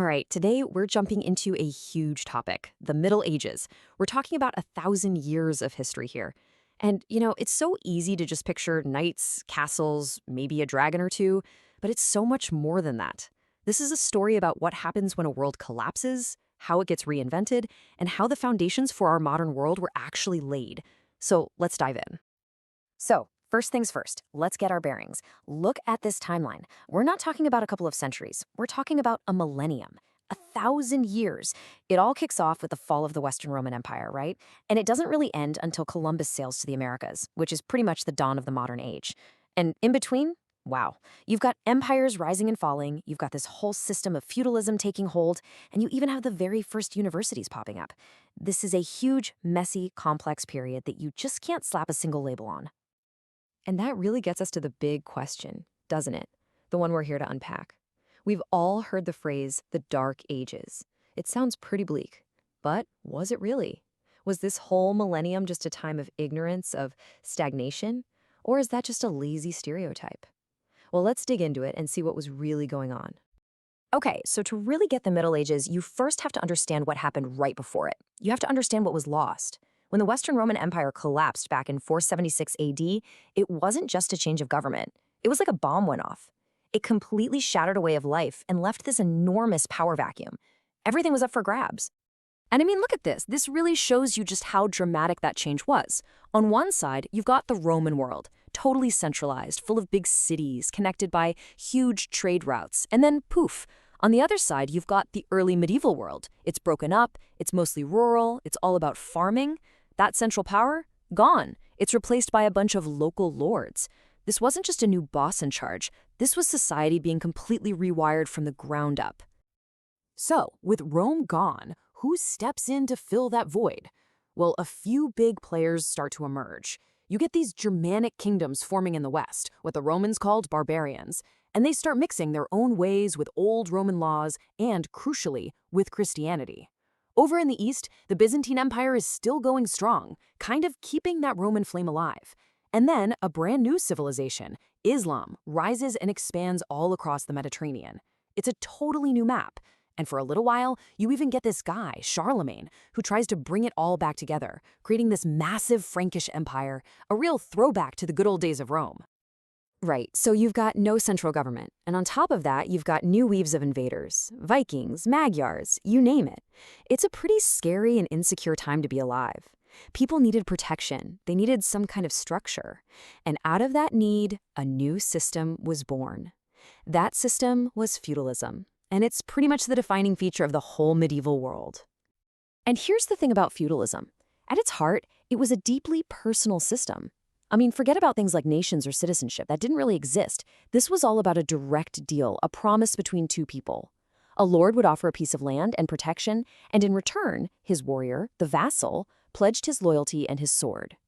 right, today we're jumping into a huge topic, the Middle Ages. We're talking about 1,000 years of history here. And, it's so easy to just picture knights, castles, maybe a dragon or two, but it's so much more than that. This is a story about what happens when a world collapses, how it gets reinvented, and how the foundations for our modern world were actually laid. So let's dive in. So, first things first, let's get our bearings. Look at this timeline. We're not talking about a couple of centuries. We're talking about a millennium. 1,000 years. It all kicks off with the fall of the Western Roman Empire, right? And it doesn't really end until Columbus sails to the Americas, which is pretty much the dawn of the modern age. And in between, wow, you've got empires rising and falling, you've got this whole system of feudalism taking hold, and you even have the very first universities popping up. This is a huge, messy, complex period that you just can't slap a single label on. And that really gets us to the big question, doesn't it? The one we're here to unpack. We've all heard the phrase, the Dark Ages. It sounds pretty bleak, but was it really? Was this whole millennium just a time of ignorance, of stagnation? Or is that just a lazy stereotype? Well, let's dig into it and see what was really going on. Okay, so to really get the Middle Ages, you first have to understand what happened right before it. You have to understand what was lost. When the Western Roman Empire collapsed back in 476 AD, it wasn't just a change of government. It was like a bomb went off. It completely shattered a way of life and left this enormous power vacuum. Everything was up for grabs. And I mean, look at this. This really shows you just how dramatic that change was. On one side, you've got the Roman world, totally centralized, full of big cities, connected by huge trade routes. And then, poof. On the other side, you've got the early medieval world. It's broken up, it's mostly rural, it's all about farming. That central power? Gone. It's replaced by a bunch of local lords. This wasn't just a new boss in charge. This was society being completely rewired from the ground up. So, with Rome gone, who steps in to fill that void? Well, a few big players start to emerge. You get these Germanic kingdoms forming in the West, what the Romans called barbarians, and they start mixing their own ways with old Roman laws and, crucially, with Christianity. Over in the East, the Byzantine Empire is still going strong, kind of keeping that Roman flame alive. And then a brand new civilization, Islam, rises and expands all across the Mediterranean. It's a totally new map. And for a little while, you even get this guy, Charlemagne, who tries to bring it all back together, creating this massive Frankish empire, a real throwback to the good old days of Rome. Right, so you've got no central government. And on top of that, you've got new waves of invaders, Vikings, Magyars, you name it. It's a pretty scary and insecure time to be alive. People needed protection. They needed some kind of structure. And out of that need, a new system was born. That system was feudalism. And it's pretty much the defining feature of the whole medieval world. And here's the thing about feudalism. At its heart, it was a deeply personal system. I mean, forget about things like nations or citizenship. That didn't really exist. This was all about a direct deal, a promise between two people. A lord would offer a piece of land and protection, and in return, his warrior, the vassal, pledged his loyalty and his sword.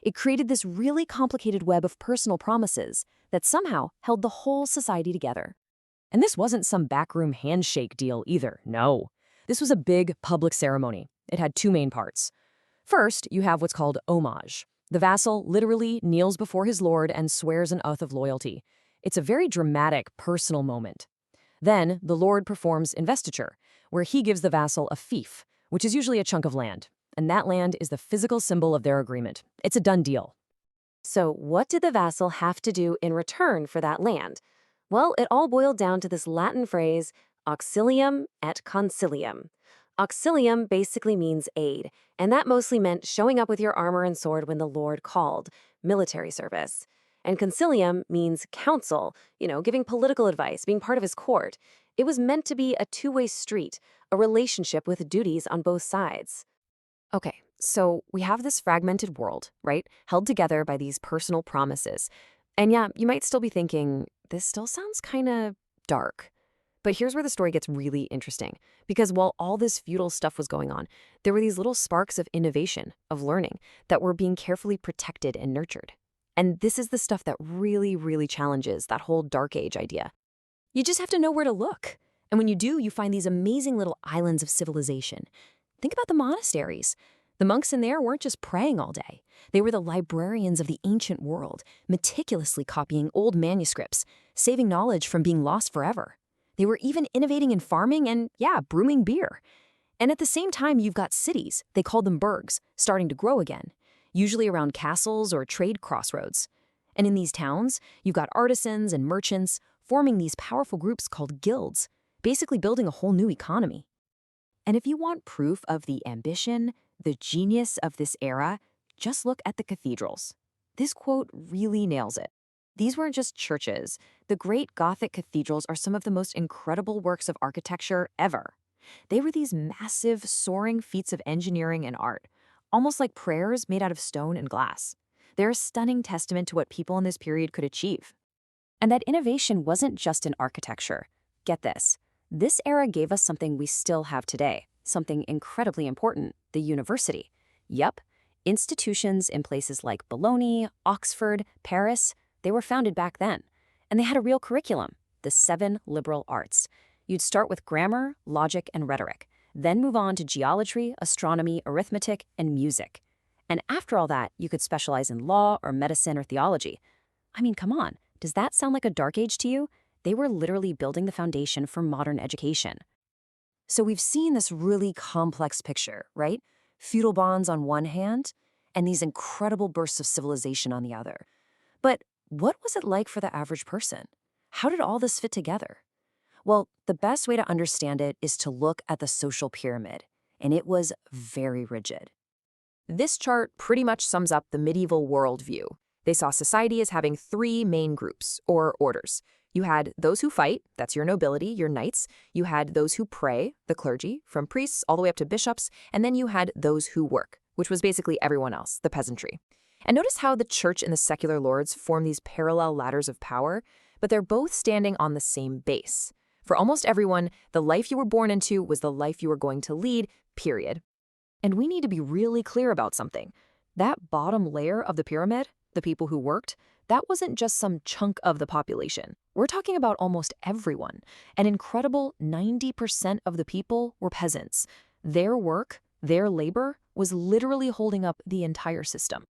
It created this really complicated web of personal promises that somehow held the whole society together. And this wasn't some backroom handshake deal either, no. This was a big public ceremony. It had two main parts. First, you have what's called homage. The vassal literally kneels before his lord and swears an oath of loyalty. It's a very dramatic, personal moment. Then, the lord performs investiture, where he gives the vassal a fief, which is usually a chunk of land. And that land is the physical symbol of their agreement. It's a done deal. So what did the vassal have to do in return for that land? Well, it all boiled down to this Latin phrase, auxilium et consilium. Auxilium basically means aid, and that mostly meant showing up with your armor and sword when the Lord called, military service. And consilium means counsel, giving political advice, being part of his court. It was meant to be a two-way street, a relationship with duties on both sides. Okay, so we have this fragmented world, right? Held together by these personal promises. And yeah, you might still be thinking, this still sounds kind of dark. But here's where the story gets really interesting. Because while all this feudal stuff was going on, there were these little sparks of innovation, of learning, that were being carefully protected and nurtured. And this is the stuff that really, really challenges that whole Dark Age idea. You just have to know where to look. And when you do, you find these amazing little islands of civilization. Think about the monasteries. The monks in there weren't just praying all day. They were the librarians of the ancient world, meticulously copying old manuscripts, saving knowledge from being lost forever. They were even innovating in farming and, yeah, brewing beer. And at the same time, you've got cities, they called them burgs, starting to grow again, usually around castles or trade crossroads. And in these towns, you've got artisans and merchants forming these powerful groups called guilds, basically building a whole new economy. And if you want proof of the ambition, the genius of this era, just look at the cathedrals. This quote really nails it. These weren't just churches. The great Gothic cathedrals are some of the most incredible works of architecture ever. They were these massive, soaring feats of engineering and art, almost like prayers made out of stone and glass. They're a stunning testament to what people in this period could achieve. And that innovation wasn't just in architecture. Get this. This era gave us something we still have today, something incredibly important, the university. Yup, institutions in places like Bologna, Oxford, Paris, they were founded back then. And they had a real curriculum, the 7 liberal arts. You'd start with grammar, logic, and rhetoric, then move on to geometry, astronomy, arithmetic, and music. And after all that, you could specialize in law or medicine or theology. I mean, come on, does that sound like a dark age to you? They were literally building the foundation for modern education. So we've seen this really complex picture, right? Feudal bonds on one hand, and these incredible bursts of civilization on the other. But what was it like for the average person? How did all this fit together? Well, the best way to understand it is to look at the social pyramid, and it was very rigid. This chart pretty much sums up the medieval worldview. They saw society as having 3 main groups, or orders. You had those who fight, that's your nobility, your knights. You had those who pray, the clergy, from priests all the way up to bishops. And then you had those who work, which was basically everyone else, the peasantry. And notice how the church and the secular lords form these parallel ladders of power, but they're both standing on the same base. For almost everyone, the life you were born into was the life you were going to lead, period. And we need to be really clear about something. That bottom layer of the pyramid, the people who worked, that wasn't just some chunk of the population. We're talking about almost everyone. An incredible 90% of the people were peasants. Their work, their labor, was literally holding up the entire system.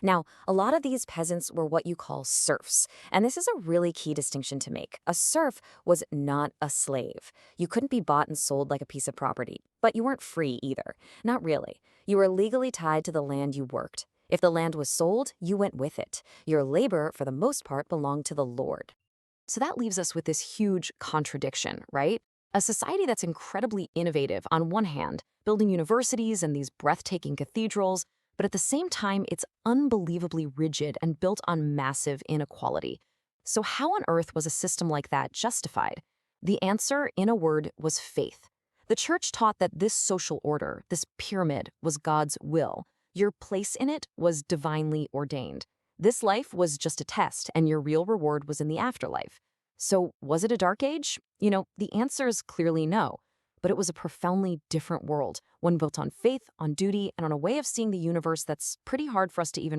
Now, a lot of these peasants were what you call serfs, and this is a really key distinction to make. A serf was not a slave. You couldn't be bought and sold like a piece of property, but you weren't free either. Not really. You were legally tied to the land you worked. If the land was sold, you went with it. Your labor, for the most part, belonged to the lord. So that leaves us with this huge contradiction, right? A society that's incredibly innovative on one hand, building universities and these breathtaking cathedrals, but at the same time, it's unbelievably rigid and built on massive inequality. So how on earth was a system like that justified? The answer, in a word, was faith. The church taught that this social order, this pyramid, was God's will. Your place in it was divinely ordained. This life was just a test, and your real reward was in the afterlife. So was it a dark age? The answer is clearly no. But it was a profoundly different world, one built on faith, on duty, and on a way of seeing the universe that's pretty hard for us to even wrap